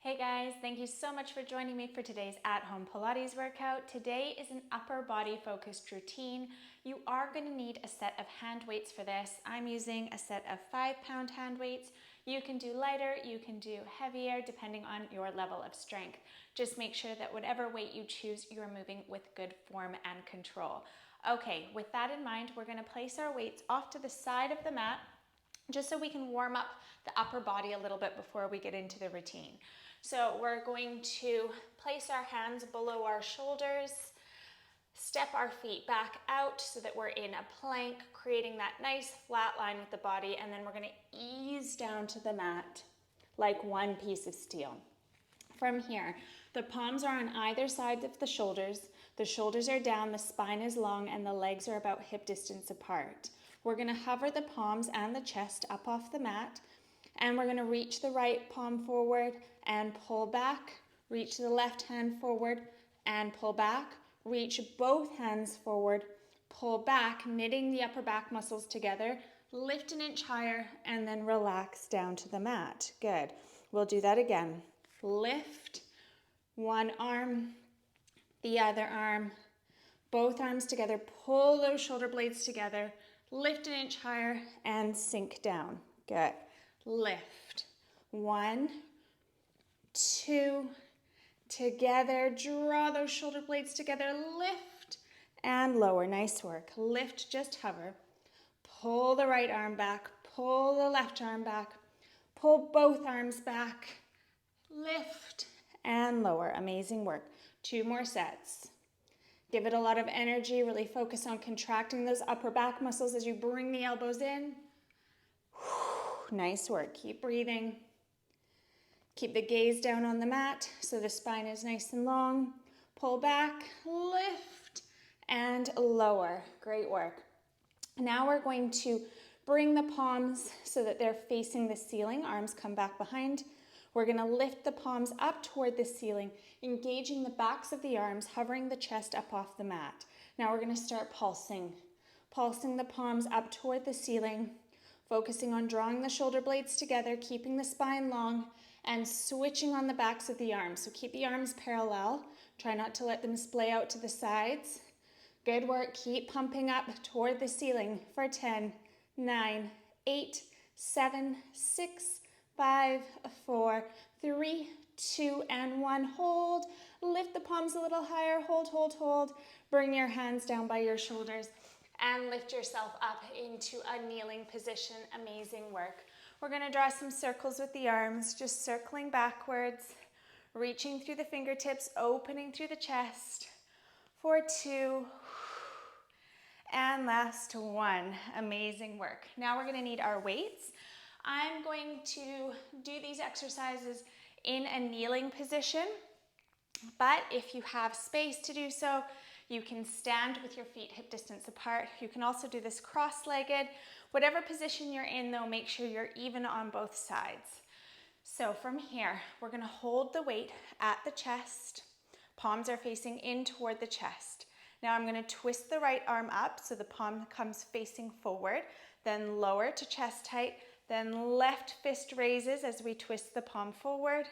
Hey guys, thank you so much for joining me for today's at-home Pilates workout. Today is an upper body focused routine. You are going to need a set of hand weights for this. I'm using a set of 5-pound hand weights. You can do lighter, you can do heavier, depending on your level of strength. Just make sure that whatever weight you choose, you're moving with good form and control. Okay, with that in mind, we're going to place our weights off to the side of the mat, just so we can warm up the upper body a little bit before we get into the routine. So we're going to place our hands below our shoulders, step our feet back out so that we're in a plank, creating that nice flat line with the body, and then we're going to ease down to the mat like one piece of steel. From here, the palms are on either side of the shoulders are down, the spine is long, and the legs are about hip distance apart. We're going to hover the palms and the chest up off the mat, and we're going to reach the right palm forward and pull back, reach the left hand forward and pull back, reach both hands forward, pull back, knitting the upper back muscles together, lift an inch higher, and then relax down to the mat. Good. We'll do that again. Lift one arm, the other arm, both arms together, pull those shoulder blades together, lift an inch higher, and sink down. Good. Lift. 1, 2, together, draw those shoulder blades together, lift and lower. Nice work. Lift, just hover. Pull the right arm back, pull the left arm back, pull both arms back, lift and lower. Amazing work. 2 more sets. Give it a lot of energy. Really focus on contracting those upper back muscles as you bring the elbows in. Nice work. Keep breathing. Keep the gaze down on the mat so the spine is nice and long. Pull back, lift, and lower. Great work. Now we're going to bring the palms so that they're facing the ceiling. Arms come back behind. We're going to lift the palms up toward the ceiling, engaging the backs of the arms, hovering the chest up off the mat. Now we're going to start pulsing the palms up toward the ceiling, focusing on drawing the shoulder blades together, keeping the spine long, and switching on the backs of the arms. So keep the arms parallel. Try not to let them splay out to the sides. Good work. Keep pumping up toward the ceiling for 10, 9, 8, 7, 6, 5, 4, 3, 2, and 1. Hold. Lift the palms a little higher. Hold, hold, hold. Bring your hands down by your shoulders and lift yourself up into a kneeling position. Amazing work. We're going to draw some circles with the arms, just circling backwards, reaching through the fingertips, opening through the chest for 2, and last 1. Amazing work. Now we're going to need our weights. I'm going to do these exercises in a kneeling position, but if you have space to do so, you can stand with your feet hip distance apart. You can also do this cross-legged. Whatever position you're in though, make sure you're even on both sides. So from here, we're gonna hold the weight at the chest. Palms are facing in toward the chest. Now I'm gonna twist the right arm up so the palm comes facing forward, then lower to chest height, then left fist raises as we twist the palm forward.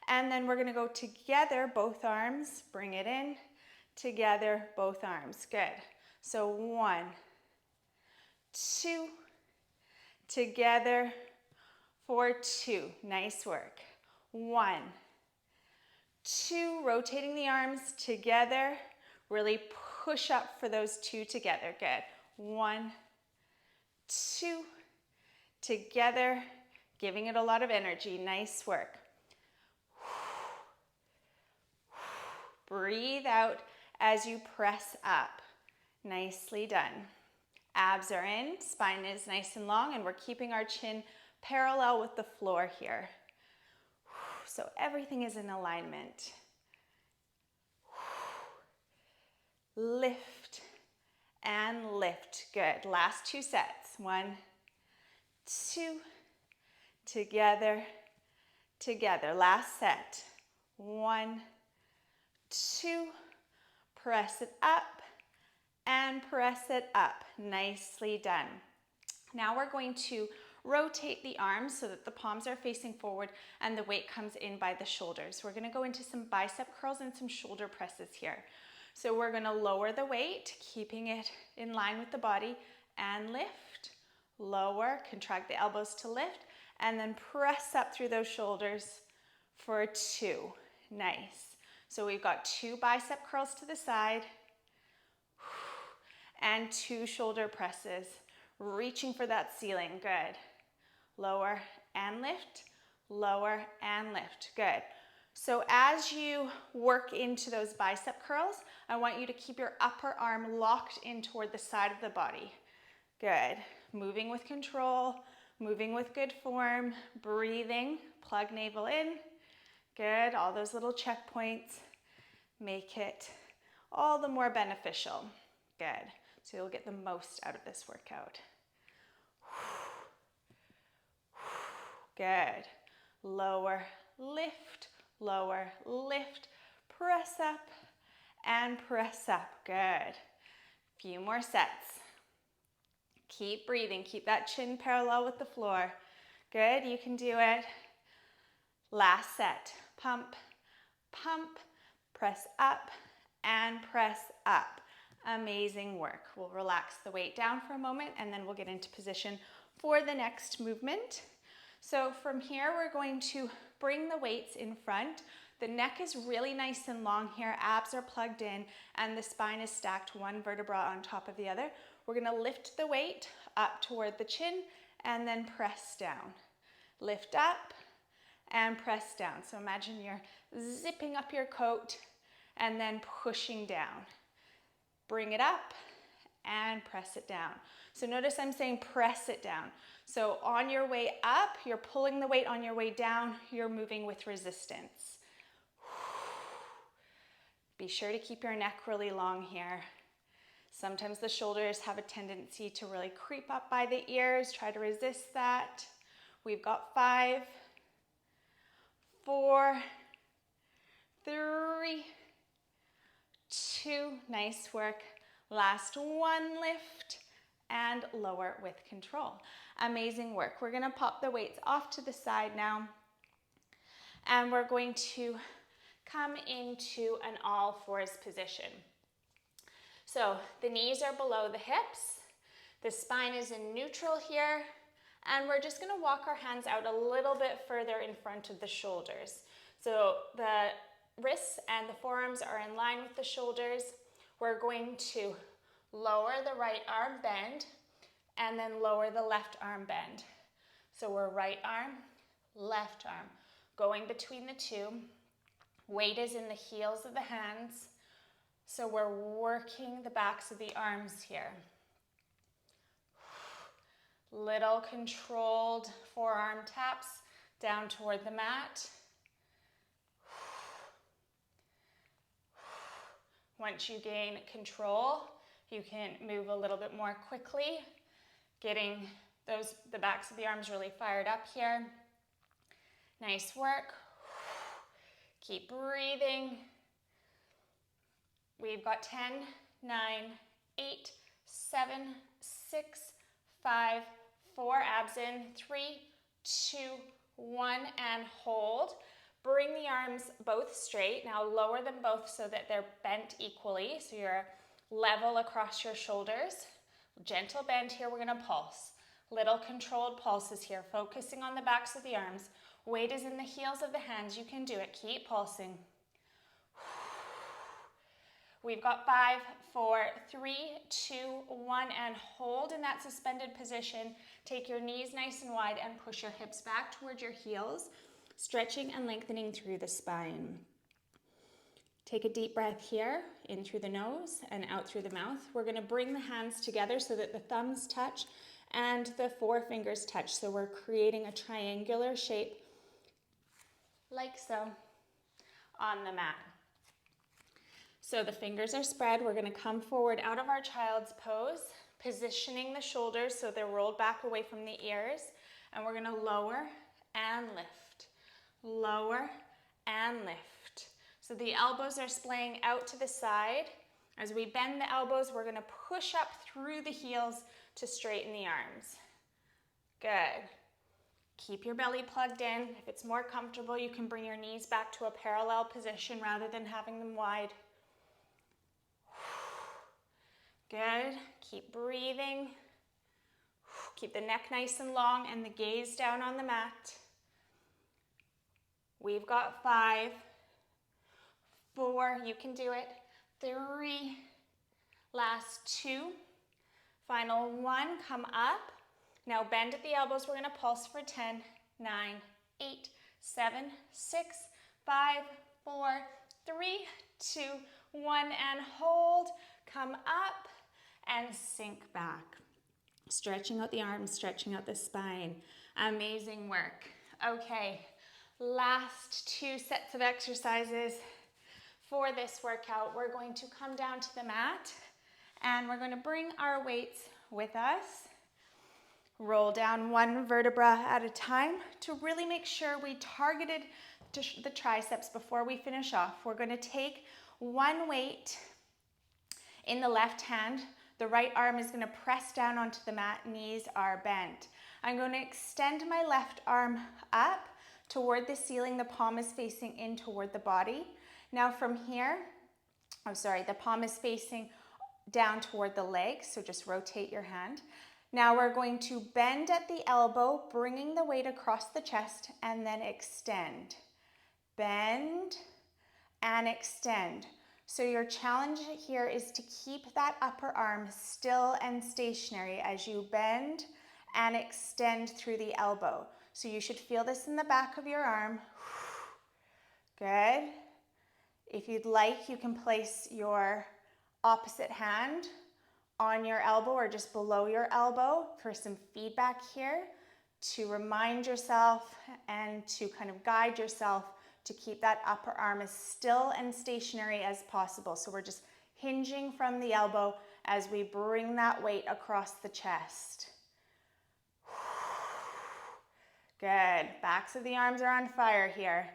And then we're gonna go together, both arms, bring it in, together, both arms. Good. So 1, 2, together for 2. Nice work. 1, 2, rotating the arms together. Really push up for those 2 together. Good. 1, 2, together, giving it a lot of energy. Nice work. Breathe out as you press up. Nicely done. Abs are in, spine is nice and long, and we're keeping our chin parallel with the floor here. So everything is in alignment. Lift and lift. Good. Last 2 sets. 1, 2, together, together. Last set. 1, 2, press it up and press it up. Nicely done. Now we're going to rotate the arms so that the palms are facing forward and the weight comes in by the shoulders. We're gonna go into some bicep curls and some shoulder presses here. So we're gonna lower the weight, keeping it in line with the body, and lift, lower, contract the elbows to lift, and then press up through those shoulders for 2. Nice. So we've got 2 bicep curls to the side, and 2 shoulder presses, reaching for that ceiling. Good. Lower and lift, lower and lift. Good. So as you work into those bicep curls, I want you to keep your upper arm locked in toward the side of the body. Good. Moving with control, moving with good form, breathing, plug navel in. Good. All those little checkpoints make it all the more beneficial. Good. So you'll get the most out of this workout. Good. Lower, lift, lower, lift, press up and press up. Good. Few more sets. Keep breathing. Keep that chin parallel with the floor. Good. You can do it. Last set. Pump, pump, press up and press up. Amazing work. We'll relax the weight down for a moment and then we'll get into position for the next movement. So from here, we're going to bring the weights in front. The neck is really nice and long here. Abs are plugged in and the spine is stacked, one vertebra on top of the other. We're gonna lift the weight up toward the chin and then press down. Lift up and press down. So imagine you're zipping up your coat and then pushing down. Bring it up and press it down. So notice I'm saying press it down. So on your way up, you're pulling the weight. On your way down, you're moving with resistance. Be sure to keep your neck really long here. Sometimes the shoulders have a tendency to really creep up by the ears. Try to resist that. We've got 5, 4, 3, 2, nice work. Last one, lift and lower with control. Amazing work. We're gonna pop the weights off to the side now and we're going to come into an all fours position. So the knees are below the hips, the spine is in neutral here, and we're just gonna walk our hands out a little bit further in front of the shoulders. So the wrists and the forearms are in line with the shoulders. We're going to lower the right arm, bend, and then lower the left arm, bend. So we're right arm, left arm, going between the two. Weight is in the heels of the hands. So we're working the backs of the arms here. Little controlled forearm taps down toward the mat. Once you gain control, you can move a little bit more quickly, getting the backs of the arms really fired up here. Nice work. Keep breathing. We've got 10, 9, 8, 7, 6, 5, 4, abs in, 3, 2, 1, and hold. Bring the arms both straight. Now lower them both so that they're bent equally, so you're level across your shoulders. Gentle bend here, we're gonna pulse. Little controlled pulses here, focusing on the backs of the arms. Weight is in the heels of the hands, you can do it, keep pulsing. We've got 5, 4, 3, 2, 1, and hold in that suspended position. Take your knees nice and wide and push your hips back towards your heels, stretching and lengthening through the spine. Take a deep breath here, in through the nose and out through the mouth. We're gonna bring the hands together so that the thumbs touch and the 4 fingers touch. So we're creating a triangular shape like so on the mat. So the fingers are spread. We're gonna come forward out of our child's pose, positioning the shoulders so they're rolled back away from the ears. And we're gonna lower and lift, lower and lift. So the elbows are splaying out to the side. As we bend the elbows, we're gonna push up through the heels to straighten the arms. Good. Keep your belly plugged in. If it's more comfortable, you can bring your knees back to a parallel position rather than having them wide. Good. Keep breathing. Keep the neck nice and long and the gaze down on the mat. We've got 5, 4, you can do it. 3, last 2, final 1, come up. Now bend at the elbows, we're gonna pulse for 10, 9, 8, 7, 6, 5, 4, 3, 2, 1, and hold. Come up and sink back. Stretching out the arms, stretching out the spine. Amazing work. Okay, last 2 sets of exercises for this workout. We're going to come down to the mat and we're going to bring our weights with us. Roll down 1 vertebra at a time to really make sure we targeted the triceps before we finish off. We're going to take 1 weight in the left hand. The right arm is going to press down onto the mat, knees are bent. I'm going to extend my left arm up toward the ceiling. The palm is facing in toward the body. Now from here, the palm is facing down toward the legs, so just rotate your hand. Now we're going to bend at the elbow, bringing the weight across the chest, and then extend. Bend and extend. So your challenge here is to keep that upper arm still and stationary as you bend and extend through the elbow. So you should feel this in the back of your arm. Good. If you'd like, you can place your opposite hand on your elbow or just below your elbow for some feedback here to remind yourself and to kind of guide yourself to keep that upper arm as still and stationary as possible. So we're just hinging from the elbow as we bring that weight across the chest. Good. Backs of the arms are on fire here.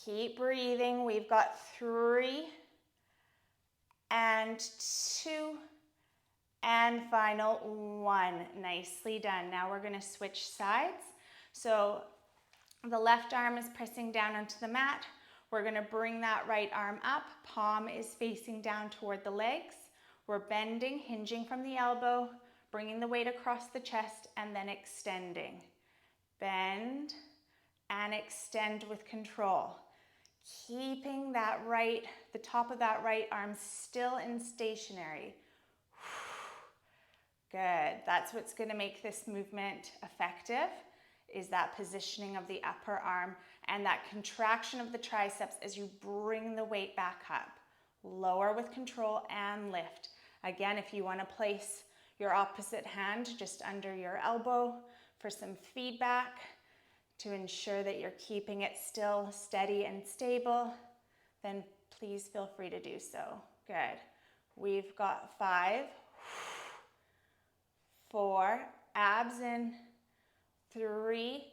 Keep breathing. We've got 3 and 2 and final 1. Nicely done. Now we're going to switch sides. So the left arm is pressing down onto the mat. We're going to bring that right arm up. Palm is facing down toward the legs. We're bending, hinging from the elbow, bringing the weight across the chest, and then extending. Bend and extend with control. Keeping that the top of that right arm still and stationary. Good. That's what's going to make this movement effective, is that positioning of the upper arm and that contraction of the triceps as you bring the weight back up. Lower with control and lift. Again, if you want to place your opposite hand just under your elbow for some feedback to ensure that you're keeping it still, steady, and stable, then please feel free to do so. Good. We've got 5, 4, abs in, 3,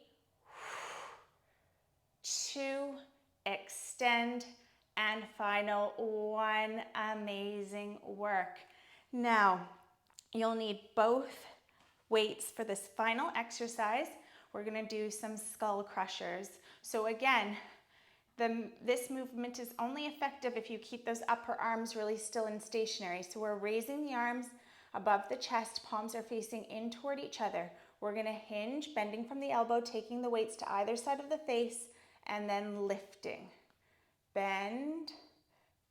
2, extend, and final 1. Amazing work. Now, you'll need both weights for this final exercise. We're going to do some skull crushers. So again, this movement is only effective if you keep those upper arms really still and stationary. So we're raising the arms above the chest, palms are facing in toward each other. We're going to hinge, bending from the elbow, taking the weights to either side of the face, and then lifting. Bend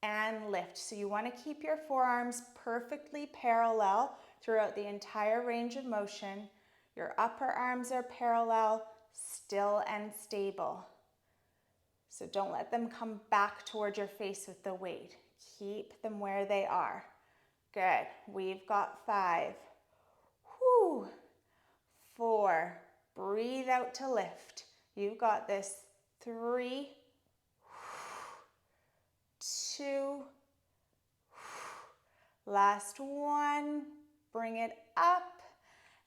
and lift. So you want to keep your forearms perfectly parallel throughout the entire range of motion. Your upper arms are parallel, still and stable. So don't let them come back toward your face with the weight. Keep them where they are. Good. We've got 5. 4. Breathe out to lift. You've got this. 3. 2. Last 1. Bring it up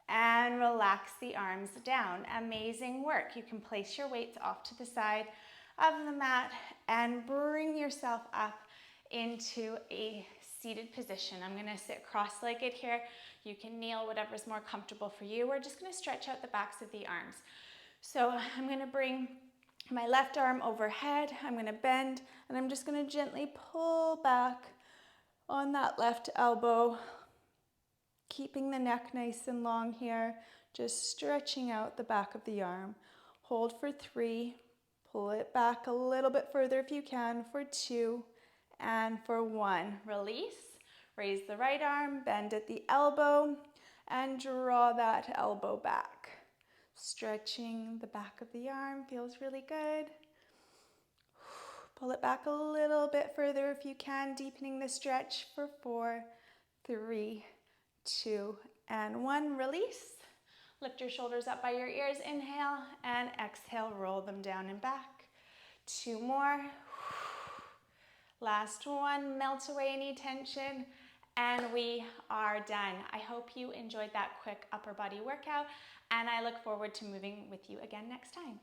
and relax the arms down. Amazing work. You can place your weights off to the side of the mat and bring yourself up into a seated position. I'm gonna sit cross-legged here. You can kneel, whatever's more comfortable for you. We're just gonna stretch out the backs of the arms. So I'm gonna bring my left arm overhead. I'm gonna bend, and I'm just gonna gently pull back on that left elbow, keeping the neck nice and long here, just stretching out the back of the arm. Hold for 3, pull it back a little bit further if you can for 2, and for 1. Release, raise the right arm, bend at the elbow, and draw that elbow back. Stretching the back of the arm feels really good. Pull it back a little bit further if you can, deepening the stretch for 4, 3, 2, and 1. Release. Lift your shoulders up by your ears. Inhale, and exhale, roll them down and back. 2 more. Last one, melt away any tension, and we are done. I hope you enjoyed that quick upper body workout, and I look forward to moving with you again next time.